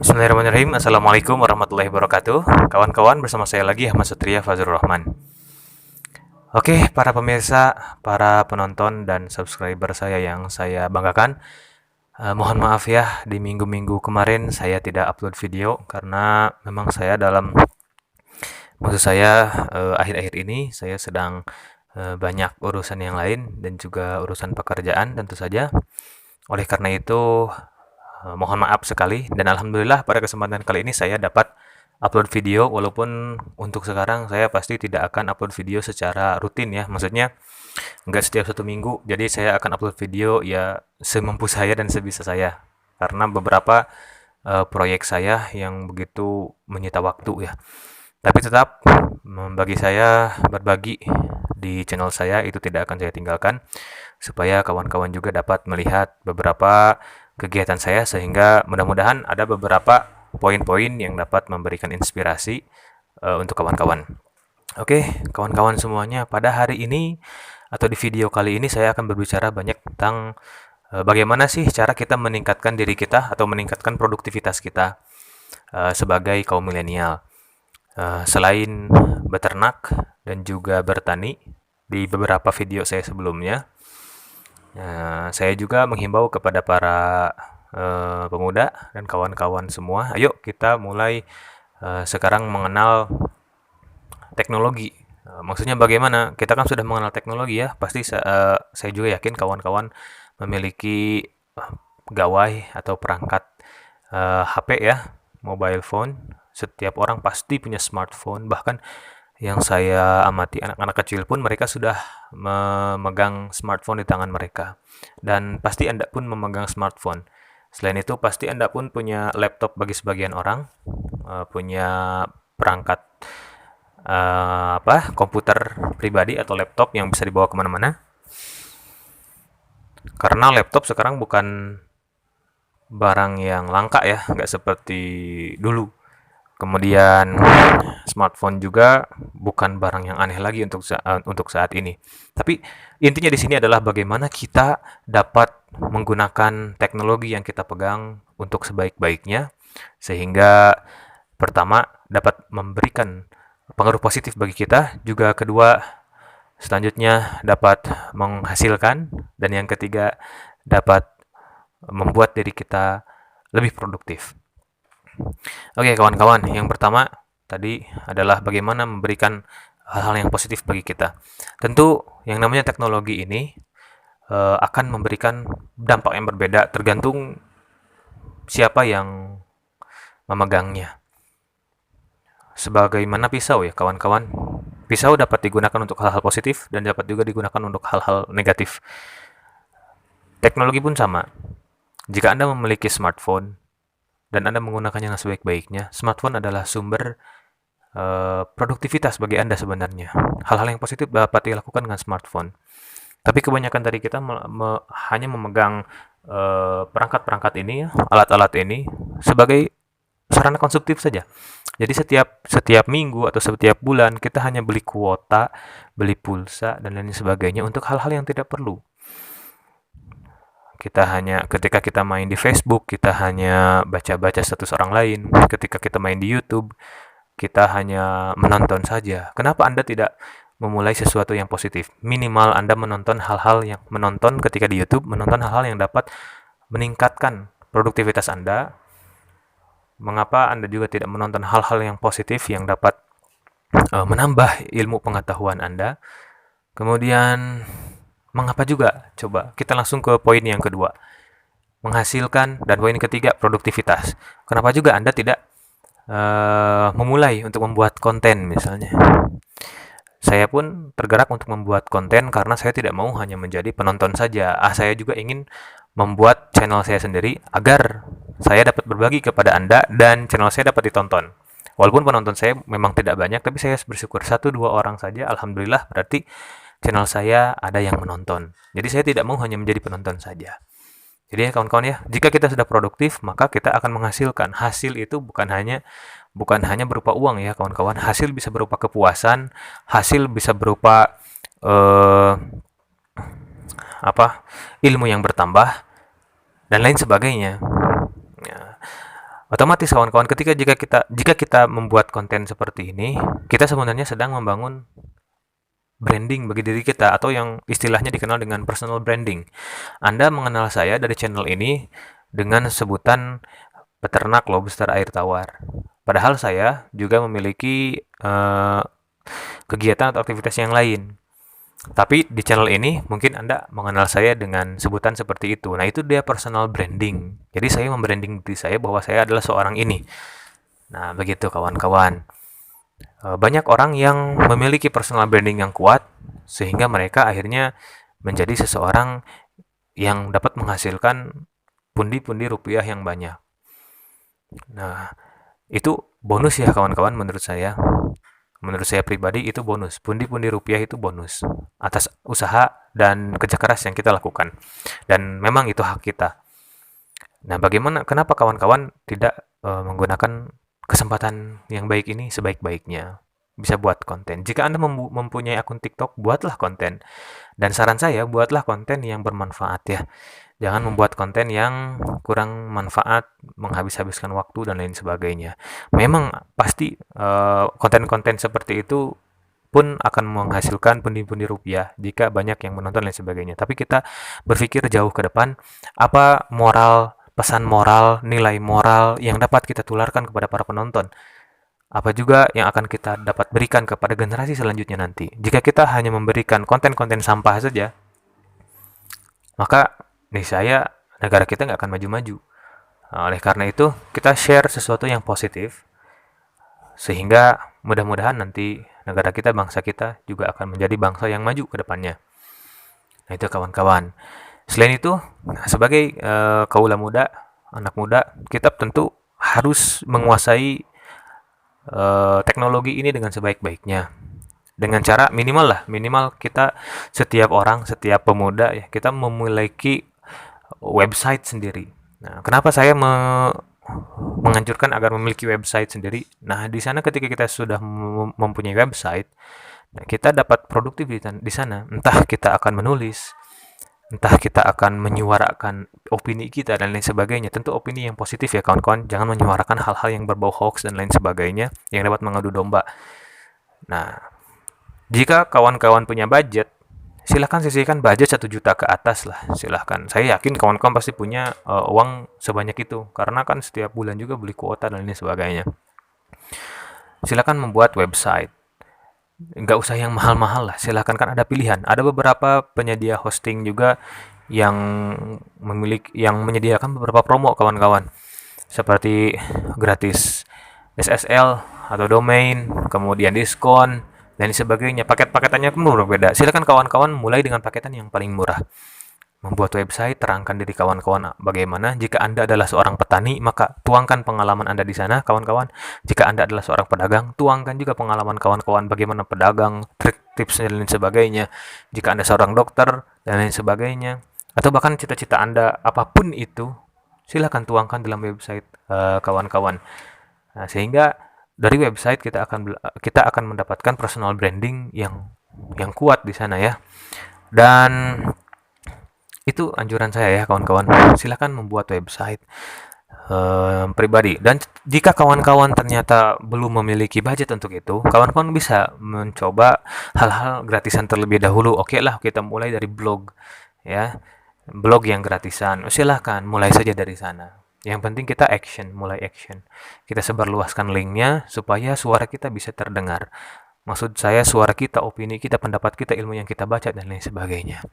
Bismillahirrahmanirrahim. Assalamualaikum warahmatullahi wabarakatuh. Kawan-kawan, bersama saya lagi Ahmad Satria Fazrul Rahman. Oke, para pemirsa, para penonton dan subscriber saya yang saya banggakan, mohon maaf ya, di minggu-minggu kemarin saya tidak upload video karena memang saya akhir-akhir ini saya sedang banyak urusan yang lain dan juga urusan pekerjaan tentu saja. Oleh karena itu, mohon maaf sekali, dan alhamdulillah pada kesempatan kali ini saya dapat upload video, walaupun untuk sekarang saya pasti tidak akan upload video secara rutin ya, maksudnya nggak setiap 1 minggu. Jadi saya akan upload video ya semampu saya dan sebisa saya, karena beberapa proyek saya yang begitu menyita waktu ya. Tapi tetap, bagi saya berbagi di channel saya itu tidak akan saya tinggalkan, supaya kawan-kawan juga dapat melihat beberapa kegiatan saya, sehingga mudah-mudahan ada beberapa poin-poin yang dapat memberikan inspirasi untuk kawan-kawan. Oke, kawan-kawan semuanya, pada hari ini atau di video kali ini saya akan berbicara banyak tentang bagaimana sih cara kita meningkatkan diri kita atau meningkatkan produktivitas kita sebagai kaum milenial. Selain beternak dan juga bertani, di beberapa video saya sebelumnya, saya juga menghimbau kepada para pemuda dan kawan-kawan semua, ayo kita mulai sekarang mengenal teknologi. Maksudnya bagaimana? Kita kan sudah mengenal teknologi ya, pasti saya juga yakin kawan-kawan memiliki gawai atau perangkat HP ya, mobile phone. Setiap orang pasti punya smartphone, bahkan yang saya amati anak-anak kecil pun mereka sudah memegang smartphone di tangan mereka. Dan pasti Anda pun memegang smartphone. Selain itu pasti Anda pun punya laptop bagi sebagian orang, punya perangkat komputer pribadi atau laptop yang bisa dibawa kemana-mana. Karena laptop sekarang bukan barang yang langka ya, nggak seperti dulu. Kemudian smartphone juga bukan barang yang aneh lagi untuk saat ini. Tapi intinya di sini adalah bagaimana kita dapat menggunakan teknologi yang kita pegang untuk sebaik-baiknya, sehingga pertama dapat memberikan pengaruh positif bagi kita, juga kedua selanjutnya dapat menghasilkan, dan yang ketiga dapat membuat diri kita lebih produktif. Oke, kawan-kawan, yang pertama tadi adalah bagaimana memberikan hal-hal yang positif bagi kita. Tentu yang namanya teknologi ini akan memberikan dampak yang berbeda tergantung siapa yang memegangnya. Sebagaimana pisau ya, kawan-kawan. Pisau dapat digunakan untuk hal-hal positif dan dapat juga digunakan untuk hal-hal negatif. Teknologi pun sama. Jika Anda memiliki smartphone dan Anda menggunakannya dengan sebaik-baiknya, smartphone adalah sumber produktivitas bagi Anda sebenarnya. Hal-hal yang positif dapat dilakukan dengan smartphone. Tapi kebanyakan dari kita hanya memegang perangkat-perangkat ini, alat-alat ini sebagai sarana konsumtif saja. Jadi setiap minggu atau setiap bulan kita hanya beli kuota, beli pulsa dan lain sebagainya untuk hal-hal yang tidak perlu. Ketika kita main di Facebook, kita hanya baca-baca status orang lain. Ketika kita main di YouTube, kita hanya menonton saja. Kenapa Anda tidak memulai sesuatu yang positif? Minimal Anda menonton ketika di YouTube, menonton hal-hal yang dapat meningkatkan produktivitas Anda. Mengapa Anda juga tidak menonton hal-hal yang positif yang dapat menambah ilmu pengetahuan Anda? Kemudian mengapa juga? Coba kita langsung ke poin yang kedua, menghasilkan, dan poin ketiga, produktivitas. Kenapa juga Anda tidak memulai untuk membuat konten misalnya? Saya pun tergerak untuk membuat konten karena saya tidak mau hanya menjadi penonton saja. Saya juga ingin membuat channel saya sendiri agar saya dapat berbagi kepada Anda dan channel saya dapat ditonton. Walaupun penonton saya memang tidak banyak, tapi saya bersyukur 1-2 orang saja, alhamdulillah, berarti channel saya ada yang menonton. Jadi saya tidak mau hanya menjadi penonton saja. Jadi ya kawan-kawan ya, jika kita sudah produktif, maka kita akan menghasilkan. Hasil itu bukan hanya berupa uang ya kawan-kawan. Hasil bisa berupa kepuasan, hasil bisa berupa ilmu yang bertambah dan lain sebagainya. Ya. Otomatis kawan-kawan jika kita membuat konten seperti ini, kita sebenarnya sedang membangun branding bagi diri kita atau yang istilahnya dikenal dengan personal branding. Anda mengenal saya dari channel ini dengan sebutan peternak lobster air tawar. Padahal saya juga memiliki kegiatan atau aktivitas yang lain. Tapi di channel ini mungkin Anda mengenal saya dengan sebutan seperti itu. Nah, itu dia personal branding. Jadi saya membranding diri saya bahwa saya adalah seorang ini. Nah, begitu kawan-kawan. Banyak orang yang memiliki personal branding yang kuat sehingga mereka akhirnya menjadi seseorang yang dapat menghasilkan pundi-pundi rupiah yang banyak. Nah, itu bonus ya kawan-kawan menurut saya. Menurut saya pribadi itu bonus. Pundi-pundi rupiah itu bonus atas usaha dan kerja keras yang kita lakukan. Dan memang itu hak kita. Nah, kenapa kawan-kawan tidak menggunakan kesempatan yang baik ini sebaik-baiknya? Bisa buat konten. Jika Anda mempunyai akun TikTok, buatlah konten. Dan saran saya, buatlah konten yang bermanfaat ya. Jangan membuat konten yang kurang manfaat, menghabis-habiskan waktu dan lain sebagainya. Memang pasti konten-konten seperti itu pun akan menghasilkan pundi-pundi rupiah jika banyak yang menonton dan lain sebagainya. Tapi kita berpikir jauh ke depan, apa pesan moral, nilai moral yang dapat kita tularkan kepada para penonton. Apa juga yang akan kita dapat berikan kepada generasi selanjutnya nanti. Jika kita hanya memberikan konten-konten sampah saja, maka niscaya negara kita nggak akan maju-maju. Nah, oleh karena itu, kita share sesuatu yang positif, sehingga mudah-mudahan nanti negara kita, bangsa kita juga akan menjadi bangsa yang maju ke depannya. Nah, itu kawan-kawan. Selain itu, sebagai kaula muda, anak muda, kita tentu harus menguasai teknologi ini dengan sebaik-baiknya. Dengan cara minimal kita setiap pemuda ya, kita memiliki website sendiri. Nah, kenapa saya menganjurkan agar memiliki website sendiri? Nah, di sana ketika kita sudah mempunyai website, kita dapat produktif di sana. Entah kita akan menulis, entah kita akan menyuarakan opini kita dan lain sebagainya. Tentu opini yang positif ya kawan-kawan. Jangan menyuarakan hal-hal yang berbau hoax dan lain sebagainya yang dapat mengadu domba. Nah, jika kawan-kawan punya budget, silahkan sisihkan budget 1 juta ke atas lah, silahkan. Saya yakin kawan-kawan pasti punya uang sebanyak itu, karena kan setiap bulan juga beli kuota dan lain sebagainya. Silahkan membuat website. Nggak usah yang mahal-mahal lah, silahkan, kan ada pilihan. Ada beberapa penyedia hosting juga yang menyediakan beberapa promo kawan-kawan. Seperti gratis SSL atau domain, kemudian diskon, dan sebagainya. Paket-paketannya pun berbeda. Silakan kawan-kawan mulai dengan paketan yang paling murah. Membuat website, terangkan diri kawan-kawan bagaimana. Jika Anda adalah seorang petani, maka tuangkan pengalaman Anda di sana, kawan-kawan. Jika Anda adalah seorang pedagang, tuangkan juga pengalaman kawan-kawan bagaimana pedagang, trik, tips, dan lain sebagainya. Jika Anda seorang dokter, dan lain sebagainya. Atau bahkan cita-cita Anda, apapun itu, silakan tuangkan dalam website kawan-kawan. Nah, sehingga dari website kita akan mendapatkan personal branding yang kuat di sana ya. Dan itu anjuran saya ya kawan-kawan. Silakan membuat website pribadi. Dan jika kawan-kawan ternyata belum memiliki budget untuk itu, kawan-kawan bisa mencoba hal-hal gratisan terlebih dahulu. Oke lah, kita mulai dari blog ya. Blog yang gratisan. Silakan mulai saja dari sana. Yang penting kita mulai action. Kita sebarluaskan linknya supaya suara kita bisa terdengar. Maksud saya suara kita, opini kita, pendapat kita, ilmu yang kita baca, dan lain sebagainya.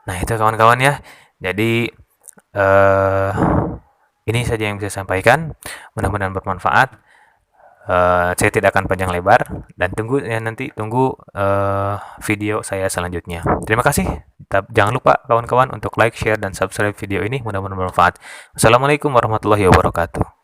Nah, itu kawan-kawan ya. Jadi, ini saja yang bisa saya sampaikan. Mudah-mudahan bermanfaat. Saya tidak akan panjang lebar. Dan tunggu video saya selanjutnya. Terima kasih. Jangan lupa kawan-kawan untuk like, share, dan subscribe video ini. Mudah-mudahan bermanfaat. Assalamualaikum warahmatullahi wabarakatuh.